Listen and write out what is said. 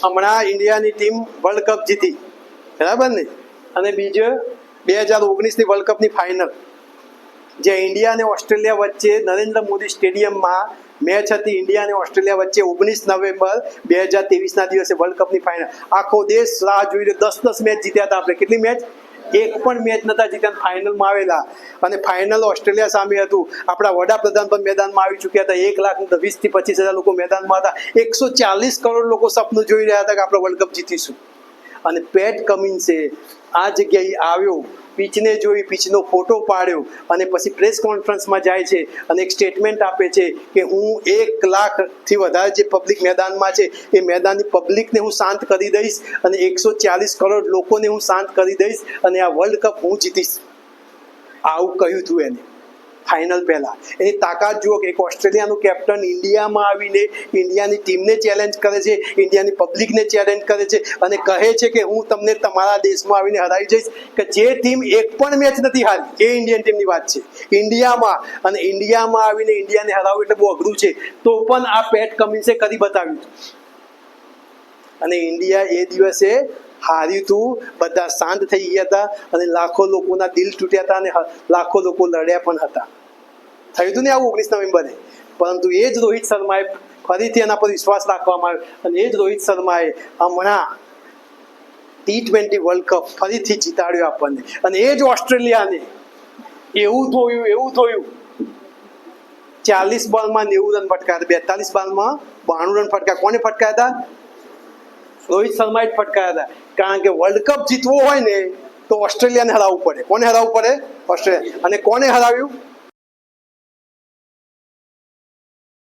હમણાં ઇન્ડિયાની team world cup જીતી, બરાબર ને? અને બીજો 2019ની વર્લ્ડ કપની ફાઇનલ જે ઇન્ડિયા અને ઓસ્ટ્રેલિયા વચ્ચે નરેન્દ્ર મોદી સ્ટેડિયમમાં મેચ હતી, ઇન્ડિયા અને ઓસ્ટ્રેલિયા વચ્ચે 19 નવેમ્બર 2023ના દિવસે વર્લ્ડ કપની ફાઇનલ. આખો દેશ રાહ જોઈ રહ્યો. 10 મેચ જીત્યા હતા આપણે. કેટલી મેચ? એક પણ મેચ નતા જીત્યા, ફાઇનલમાં આવેલા. અને ફાઇનલ ઓસ્ટ્રેલિયા સામે હતું. આપણા વડાપ્રધાન પણ મેદાનમાં આવી ચૂક્યા હતા. 1,20,000 થી 25,000 લોકો મેદાનમાં હતા. 140 કરોડ લોકો સપનું જોઈ રહ્યા હતા કે આપણે વર્લ્ડ કપ જીતીશું. અને પેટ કમિન્સે આ જગ્યાએ આવ્યો, પીચને જોઈ, પીચનો ફોટો પાડ્યો અને પછી પ્રેસ કોન્ફરન્સમાં જાય છે અને એક સ્ટેટમેન્ટ આપે છે કે હું 1 લાખથી વધારે જે પબ્લિક મેદાનમાં છે એ મેદાનની પબ્લિકને હું શાંત કરી દઈશ અને 140 કરોડ લોકોને હું શાંત કરી દઈશ અને આ વર્લ્ડ કપ હું જીતીશ. આવું કહ્યું હતું એને ફાઇનલ પહેલા. એની તાકાત જુઓ કે એક ઓસ્ટ્રેલિયાનું કેપ્ટન ઇન્ડિયામાં આવીને ઇન્ડિયાની ટીમને ચેલેન્જ કરે છે, ઇન્ડિયાની પબ્લિકને ચેલેન્જ કરે છે અને કહે છે કે હું તમને તમારા દેશમાં આવીને હરાવી જઈશ. કે જે ટીમ એક પણ મેચ નથી હારી, એ ઇન્ડિયન ટીમની વાત છે ઇન્ડિયામાં. અને ઇન્ડિયામાં આવીને ઇન્ડિયાને હરાવવું એટલે બહુ અઘરું છે, તો પણ આ પેટ કમિન્સે કરી બતાવ્યું. અને ઇન્ડિયા એ દિવસે હાર્યું હતું. બધા શાંત થઈ ગયા હતા અને લાખો લોકોના દિલ તૂટ્યા હતા અને લાખો લોકો લડ્યા પણ હતા. થયું હતું ને આવું 19 નવેમ્બરે. પરંતુ એ જ રોહિત શર્માએ ફરીથી એના પર વિશ્વાસ રાખવામાં આવ્યો અને એ જ રોહિત શર્માએ હમણાં T20 વર્લ્ડ કપ ફરીથી જીતાડ્યો આપણને. અને એ જ ઓસ્ટ્રેલિયાને એવું થયું 40 બોલમાં 90 રન ફટકાર્યા, 42 બોલમાં 92 રન ફટકાર્યા. કોને ફટકાર્યા હતા? રોહિત શર્માએ જ ફટકાર્યા હતા. કારણ કે વર્લ્ડ કપ જીતવો હોય ને તો ઓસ્ટ્રેલિયાને હરાવવું પડે. કોને હરાવવું પડે? ઓસ્ટ્રેલિયા. અને કોને હરાવ્યું?